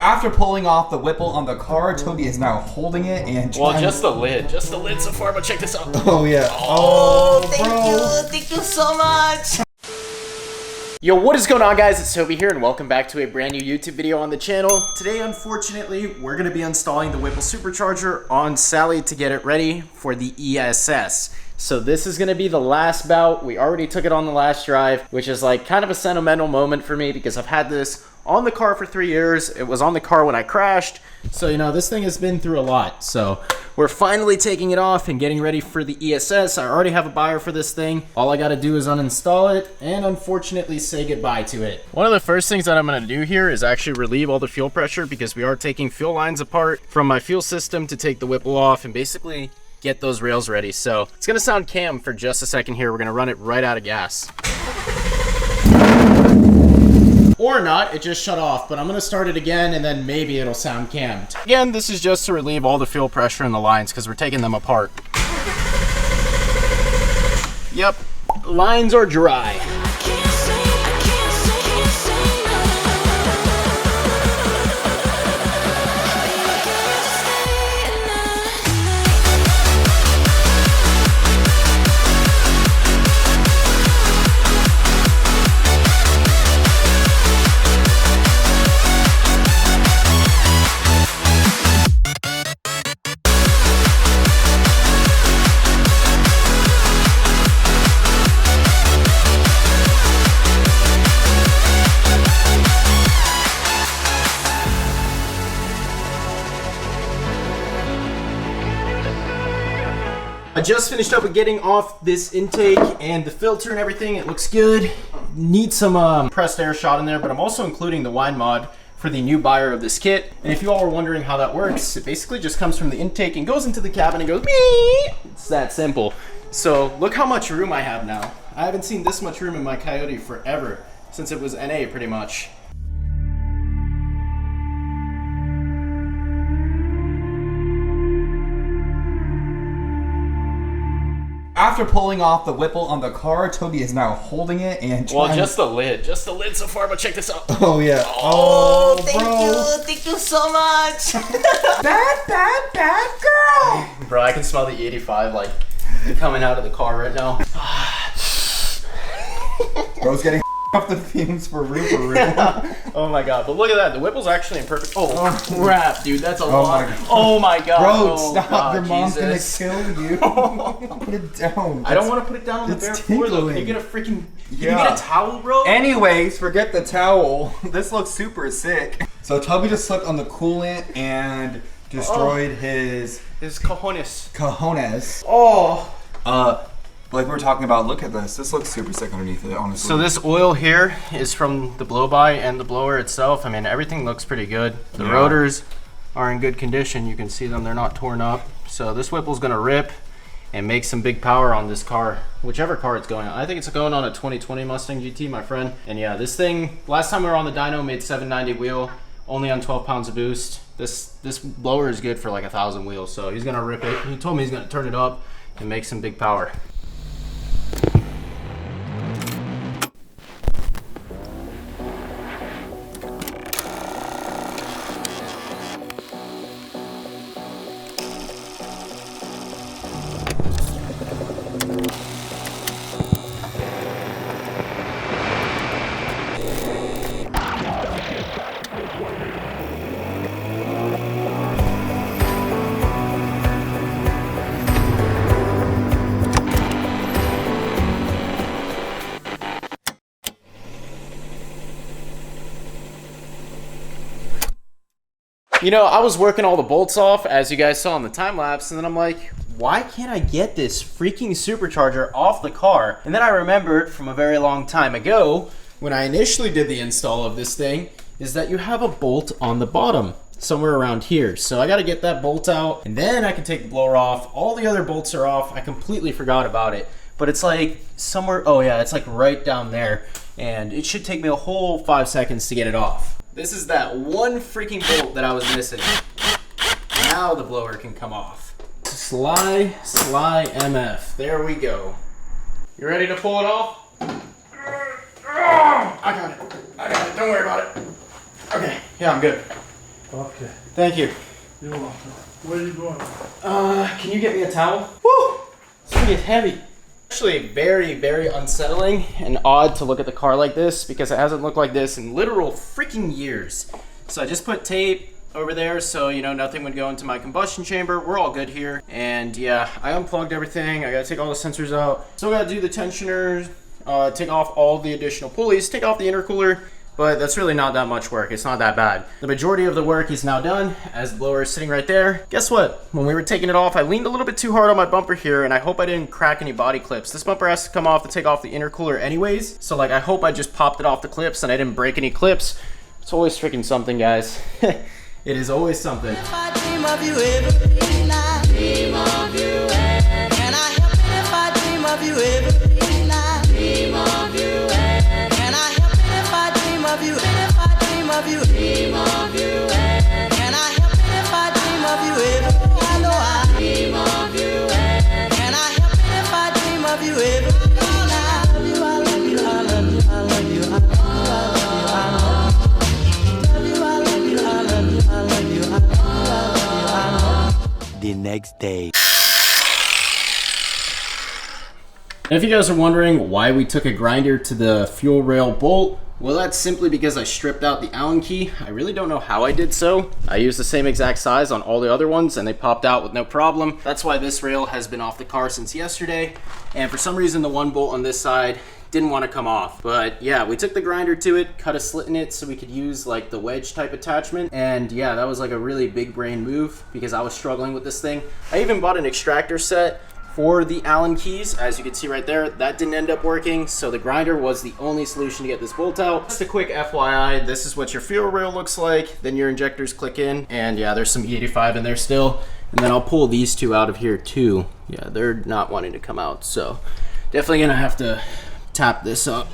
After pulling off the Whipple on the car, Toby is now holding it and trying... Well, just the lid so far, but check this out. Oh, yeah. Oh, thank you so much. Yo, what is going on, guys? It's Toby here, and welcome back to a brand new YouTube video on the channel. Today, unfortunately, we're going to be installing the Whipple Supercharger on Sally to get it ready for the ESS. So this is going to be the last bout. We already took it on the last drive, which is like kind of a sentimental moment for me because I've had this on the car for 3 years. It was on the car when I crashed. So, you know, this thing has been through a lot. So we're finally taking it off and getting ready for the ESS. I already have a buyer for this thing. All I got to do is uninstall it and unfortunately say goodbye to it. One of the first things that I'm going to do here is actually relieve all the fuel pressure because we are taking fuel lines apart from my fuel system to take the Whipple off and basically get those rails ready. So it's going to sound cam for just a second here. We're going to run it right out of gas. Or not, it just shut off, but I'm gonna start it again and then maybe it'll sound cammed. Again, this is just to relieve all the fuel pressure in the lines because we're taking them apart. Yep, lines are dry. I just finished up with getting off this intake and the filter and everything. It looks good. Need some compressed air shot in there, but I'm also including the wine mod for the new buyer of this kit. And if you all were wondering how that works, it basically just comes from the intake and goes into the cabin and goes mee. It's that simple. So look how much room I have now. I haven't seen this much room in my Coyote forever, since it was NA pretty much. After pulling off the Whipple on the car, Toby is now holding it and trying... Well, just the lid so far, but check this out. Oh, yeah. Oh, thank you so much. Bad girl. Bro, I can smell the E85 like coming out of the car right now. Bro's getting off the fumes for room. Oh my god, but look at that. The Whipple's actually in perfect... Oh, crap, dude. That's a lot. My Oh my god. Bro, oh, stop. God, Your mom's Jesus. gonna kill you. Put it down. I don't want to put it down on the bare floor, though. Can you get a freaking... Can you get a towel, bro? Anyways, forget the towel. This looks super sick. So Toby just slipped on the coolant and destroyed his cojones. Oh. Like we were talking about, look at this. This looks super sick underneath it, honestly. So this oil here is from the blow-by and the blower itself. I mean, everything looks pretty good. The rotors are in good condition. You can see them, they're not torn up. So this Whipple's gonna rip and make some big power on this car, whichever car it's going on. I think it's going on a 2020 Mustang GT, my friend. And yeah, this thing, last time we were on the dyno, made 790 wheel, only on 12 pounds of boost. This blower is good for like 1,000 wheels, so he's gonna rip it. He told me he's gonna turn it up and make some big power. You know, I was working all the bolts off, as you guys saw in the time lapse, and then I'm like, why can't I get this freaking supercharger off the car? And then I remembered from a very long time ago, when I initially did the install of this thing, is that you have a bolt on the bottom, somewhere around here. So I gotta get that bolt out, and then I can take the blower off. All the other bolts are off. I completely forgot about it. But it's like somewhere, oh yeah, it's like right down there. And it should take me a whole 5 seconds to get it off. This is that one freaking bolt that I was missing. Now the blower can come off. Sly MF. There we go. You ready to pull it off? I got it. Don't worry about it. Okay, yeah, I'm good. Okay. Thank you. You're welcome. Where are you going? Can you get me a towel? Woo! This thing is heavy. Actually, very, very unsettling and odd to look at the car like this because it hasn't looked like this in literal freaking years. So I just put tape over there so, you know, nothing would go into my combustion chamber. We're all good here. And yeah, I unplugged everything. I gotta take all the sensors out. Still gotta do the tensioners, take off all the additional pulleys, take off the intercooler, but that's really not that much work. It's not that bad. The majority of the work is now done as the blower is sitting right there. Guess what? When we were taking it off, I leaned a little bit too hard on my bumper here, and I hope I didn't crack any body clips. This bumper has to come off to take off the intercooler anyways, so like I hope I just popped it off the clips and I didn't break any clips. It's always freaking something, guys. It is always something. If I dream of you every night, dream of you every. Can I help it if I dream of you every night, dream of you every. Can I help it if I dream of you, if I dream of you, dream of you every. Can I help it if I dream of you every? I know I dream of you every. Can I help it if I dream of you every night? I love you, I love you, I love you, I love you, I love you, I love you, I love you. The next day. If you guys are wondering why we took a grinder to the fuel rail bolt, well, that's simply because I stripped out the Allen key. I really don't know how I did so. I used the same exact size on all the other ones and they popped out with no problem. That's why this rail has been off the car since yesterday. And for some reason, the one bolt on this side didn't want to come off. But yeah, we took the grinder to it, cut a slit in it so we could use like the wedge type attachment. And yeah, that was like a really big brain move because I was struggling with this thing. I even bought an extractor set for the Allen keys. As you can see right there, that didn't end up working. So the grinder was the only solution to get this bolt out. Just a quick FYI, this is what your fuel rail looks like. Then your injectors click in and yeah, there's some E85 in there still. And then I'll pull these two out of here too. Yeah, they're not wanting to come out. So definitely gonna have to tap this up.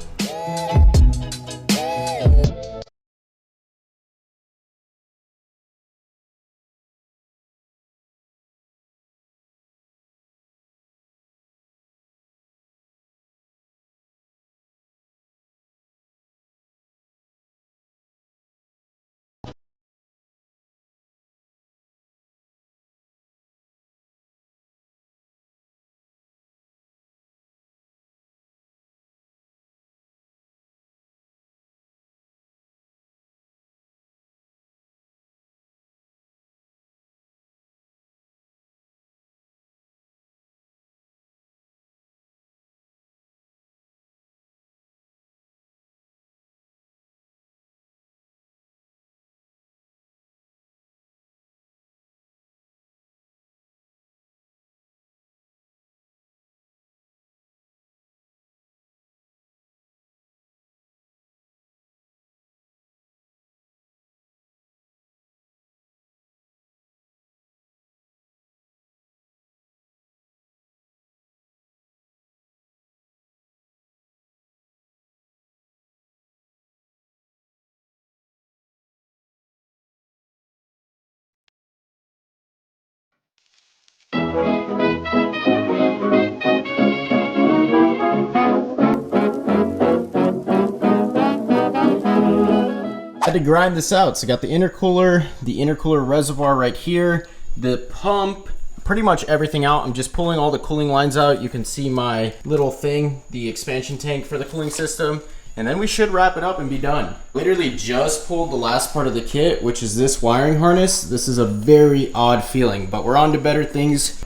I had to grind this out. So I got the intercooler reservoir right here, the pump, pretty much everything out. I'm just pulling all the cooling lines out. You can see my little thing, the expansion tank for the cooling system. And then we should wrap it up and be done. Literally just pulled the last part of the kit, which is this wiring harness. This is a very odd feeling, but we're on to better things.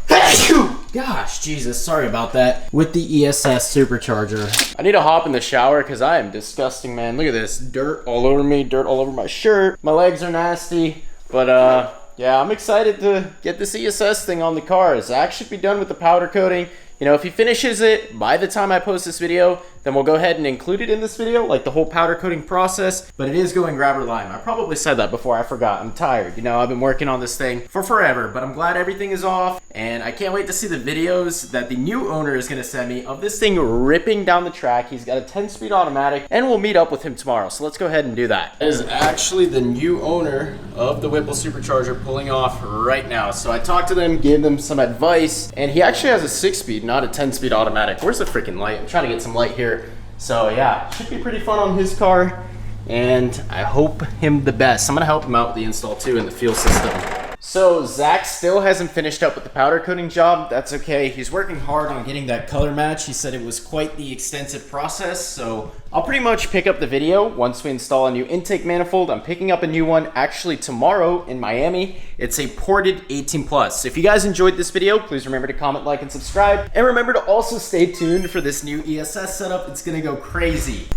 Gosh, Jesus, sorry about that. With the ESS Supercharger. I need to hop in the shower because I am disgusting, man. Look at this, dirt all over me, dirt all over my shirt. My legs are nasty, but yeah, I'm excited to get this ESS thing on the car. Zach should be done with the powder coating. You know, if he finishes it by the time I post this video, then we'll go ahead and include it in this video, like the whole powder coating process, but it is going grabber lime. I probably said that before, I forgot. I'm tired. You know, I've been working on this thing for forever, but I'm glad everything is off, and I can't wait to see the videos that the new owner is gonna send me of this thing ripping down the track. He's got a 10-speed automatic, and we'll meet up with him tomorrow, so let's go ahead and do that. That is actually the new owner of the Whipple Supercharger pulling off right now. So I talked to them, gave them some advice, and he actually has a 6-speed, not a 10-speed automatic. Where's the freaking light? I'm trying to get some light here. So yeah, should be pretty fun on his car. and I hope him the best. I'm gonna help him out with the install too in the fuel system. So Zach still hasn't finished up with the powder coating job. That's okay. He's working hard on getting that color match. He said it was quite the extensive process, so I'll pretty much pick up the video once we install a new intake manifold. I'm picking up a new one actually tomorrow in Miami. It's a ported 18 plus. So if you guys enjoyed this video, please remember to comment, like, and subscribe. And remember to also stay tuned for this new ESS setup. It's gonna go crazy.